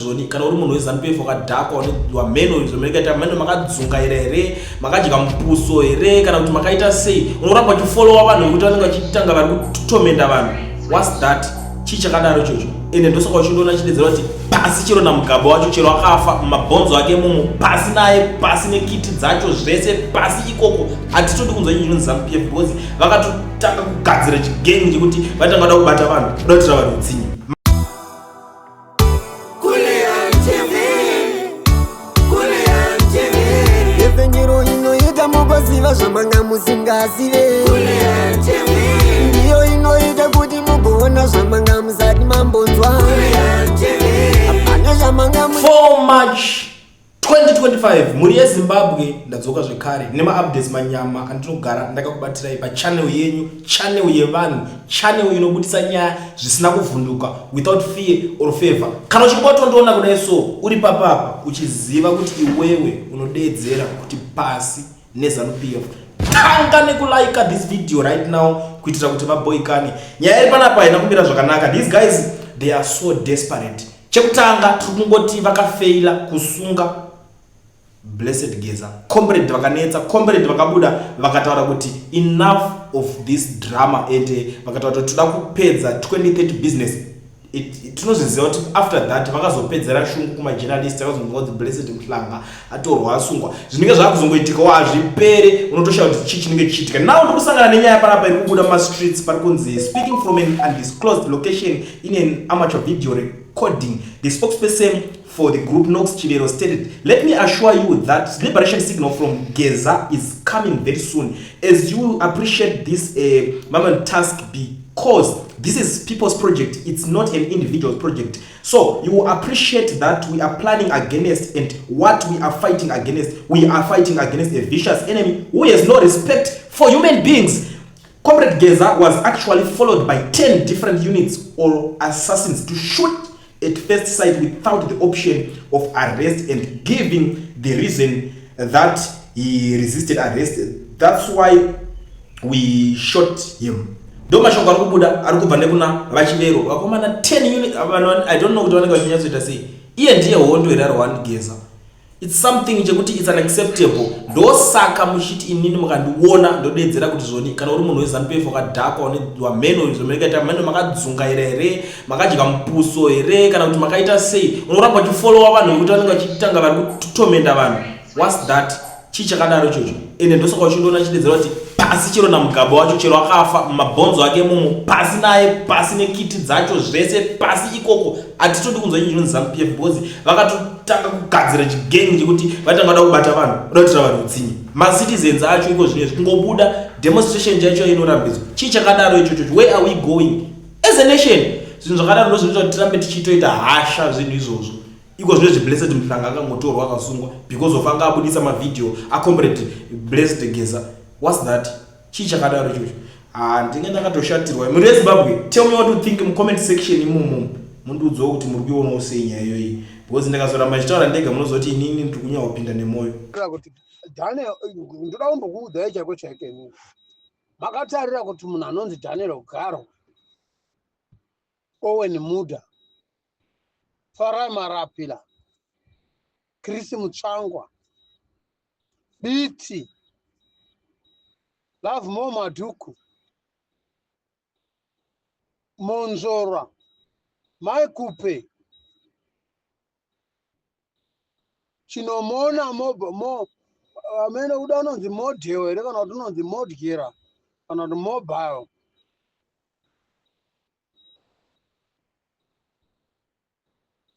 zoni kana uri munhu weZANU-PF wakadhakwa wameno zvomerekaita meno makadzungaira here makadya mupuso here kana kuti makaita sei unoramba uchifolowa vanhu vekuti vanenge vachitanga vari kutomenda vanhu. What's that? Chii chakadaro ichocho? Ende ndosaka uchindoona chidedzera kuti pasi chero namugaba wacho chero akafa mabhonzo ake mumo pasi naye pasi nekiti dzacho zvese pasi ikoko hatitodi kunzwa chinhu chinonzi ZANU-PF because vakatotanga kugadzira chigengi chekuti vatanga vada kubata vanhu vada kutira vanhu utsinye. Zvamanga musingazive ndiyo inoita kuti mugoona zvamanga musati mambonzwa. 4 March 2025 muri yeZimbabwe ndadzoka zvekare nema-updates manyama andinogara ndakakubatirai pachannel yenyu, channel yevanhu, channel inobudisa nyaya zvisina kuvhunduka without fear or favor. Kana uchingotondoona kudai so uri papapa uchiziva kuti iwewe unodeedzera kuti pasi neZANU-PF, tanga nekulaika this video right now kuitira kuti vaboikane. Nyaya iri panapa haina kumira zvakanaka. These guys they are so desperate. Chekutanga tiri kungoti vakafeila kusunga Blessed Geza. Comrade vakanetsa, comrade vakabuda vakataura kuti enough of this drama and vakataura kuti toda kupedza 2030 business. Tinozviziva kuti after that vakazopedzera shungu kumajournalist vakazongoa kuti Blessed Mhlanga atorwa asungwa. Zvinenge zvakuzongoitika wazvipere unotoshaura kuti chii chinenge chichiitika. Now ndokusangana nenyaya panapa iri kubuda mastreets pari kunzi speaking from an undisclosed location in an amateur video recording. The spokesperson for the group Nox Chilero stated, "Let me assure you that liberation signal from Geza is coming very soon as you appreciate this moment task because this is people's project, it's not an individual project. So you appreciate that we are planning against and what we are fighting against. We are fighting against a vicious enemy who has no respect for human beings." Comrade Geza was actually followed by 10 different units or assassins to shoot at first sight without the option of arrest and giving the reason that he resisted arrest. That's why we shot him. Ndo mashoko ari kubuda ari kubva nekuna vachivero vakomana 10 units. I don't know kuti vanenge vachinyatsoita sei. Iye ndiye hondo iri ari Geza. It's something chekuti it's unacceptable. Ndosaka muchiti inini mukandiona ndodedzera kuti zvoni kana uri munhu weZANU-PF wakadhakwa wameno zvomerekaita meno makadzungaira here makadya mupuso here kana kuti makaita sei unoramba uchifolowa vanhu vekuti vanenge vachitanga vari kutomenda vanhu. What's that? Chii chakadaro ichocho? Ende ndosaka uchindoona chidedzera kuti pasi chero namugaba wacho chero akafa mabhonzo ake mumo pasi naye pasi nekiti dzacho zvese pasi ikoko hatitodi kunzwa chinhu chinonzi ZANU-PF because vakatotanga kugadzira chigengi chekuti vatanga vada kubata vanhu vada kutira vanhu utsinye. Macitizens acho iko zvinezvi kungobuda demonstration yacho inorambidzwa. Chii chakadaro ichocho? Where are we going as a nation? Zvinhu zvakadaro ndozvinoita kuti tirambe tichitoita hasha zvinhu izvozvo. Iko zvinezvi Blessed Mhlanga akangotorwa akasungwa because of anga abudisa mavideo acomrade Blessed Geza. What's that? Chii chakadaro ichocho? Ndinge ndakatoshatirwa. Muri weZimbabwe, tell me what you think in comment section imomo. Mundudzwa kuti muri kuionawo sei nyaya iyoyi because ndakazoramba ndichitaura ndega munozoti inini ndiri kunyanya kupinda nemoyo. Kuti Daniel ndoda kumbokuudza chako chake nini. Makatarira kuti munhu anonzi Daniel Ogaro, Owen Muda, Farai Marapila, Chris Mutsvangwa, Biti, Love Mo Maduku, Monzora, Maikupe, Chinomona mo amene uda unonzi model here kana kuti unonzi modgira kana kuti mobile.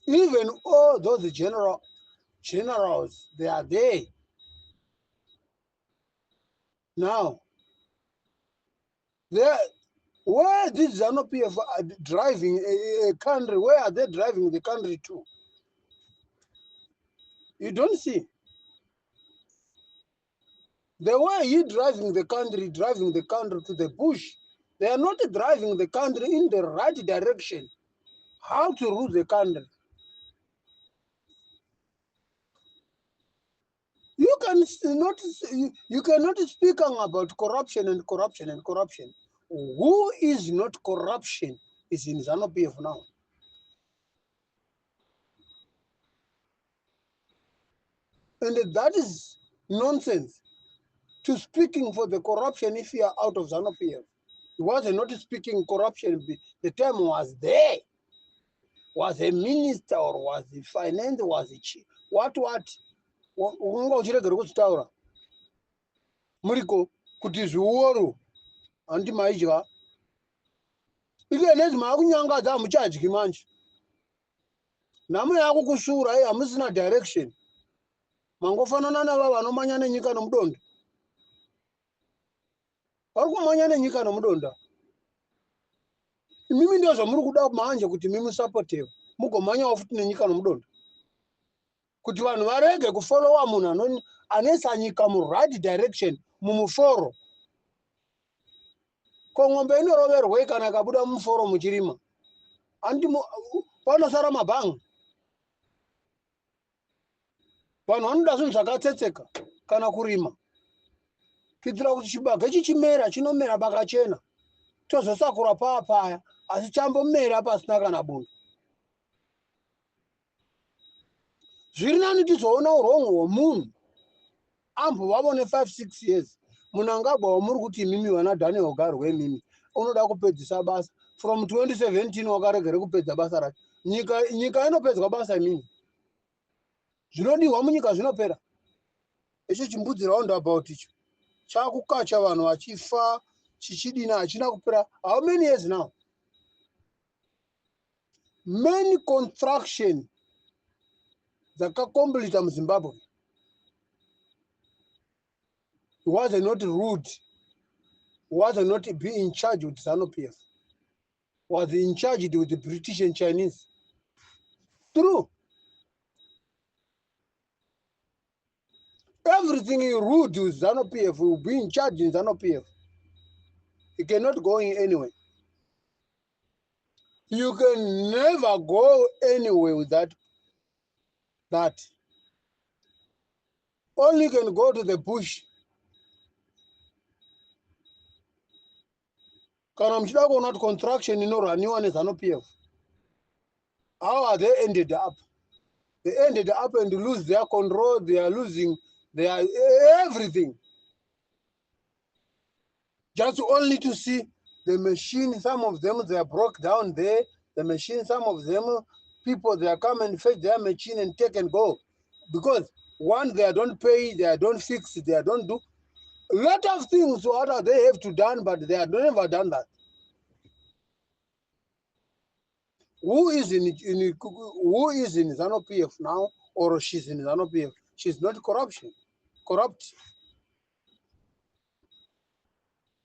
Even all those generals, they are there. Now, where did ZANU-PF driving a country? Where are they driving the country to? You don't see. The way you driving the country to the bush, they are not driving the country in the right direction. How to rule the country? You cannot speak about corruption and corruption and corruption. Who is not corruption is in ZANU-PF now. And that is nonsense. To speaking for the corruption if you are out of ZANU-PF. He was not speaking corruption. The term was there. Was a minister or was the finance, was the chief. What? Unga uchiregere kuzitaura. Muriko kuti zviuru handi maidya. Ike nezi maakunyangadza hamuchadyi manje. Nhamo yakukusura hamusina direction. Mangofanana nava vanomanya nenyika nomudondo. Vari kumanya nenyika nomudonda. Imimi ndio zvamuri kuda manje kuti mimusapotewo. Mugomanyawo futi nenyika nomudonda. Kuti vanhu varege kufollowa munhu anoisa nyika mu-right direction mumuforo. Ko ng'ombe inoroverwei kana ikabuda mumuforo muchirima. Panosara mabhangi. Vanhu vanoda zvinhu zvakatsetseka kana kurima. Kuitira kuti chibage chichimera chinomera pakachena. Tozosakura paya asi chambomera pasina kana bundo. Zviri nani tizoona urongo hwomunhu ambovavo 5-6 years. Munangagwa wamuri kuti imimi vana Daniel Ogarwe imimi unoda kupedzisa basa. From 2017 wakaregere kupedza basa rake. Nyika inopedzwa basa imimi. Zvinodiwa munyika zvinopera. Icho chimbudzi roundabout icho. Chakukacha vanhu vachifa chichidina hachina kupera. How many years now? Many construction dzakakompleta muZimbabwe. He was not rude. He was not be in charge with ZANU-PF. Was in charge with the British and Chinese. True. Everything he rude with ZANU-PF will be in charge in ZANU-PF. He cannot go in anywhere. You can never go anywhere with that. Only can go to the bush. Kana mchida kuona contraction inoraniwa neZANU-PF. How are they ended up? They ended up and lose their control. They are losing their everything. Just only to see the machine, some of them, they are broke down there. The machine, some of them, people, they are come and fetch their machine and take and go. Because one, they don't pay, they don't fix, they don't do. A lot of things what they have to done, but they have never done that. Who is in ZANU-PF now, or she's in ZANU-PF? She's not corrupt.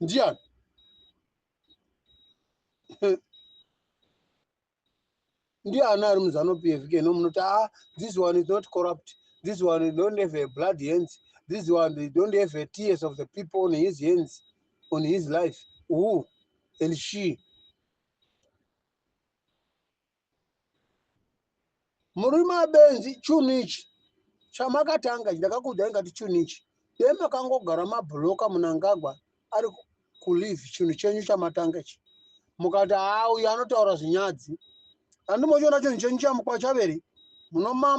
Ndian. Ndian are in ZANU-PF. This one is not corrupt. This one don't have a blood hands. This one they don't have a tears of the people on his hands, on his life. Who? And she. Murima benzi chunichi. Chamakatanga ndakakudza ngati chunichi. Demakangogara mabloka munangagwa ari kulive chinhu chenyu chamatanga ichi. Mukati uyu anotaura zvinyadzi. Andimochiona chinhu chenyu chamukwa chaveri. Munomama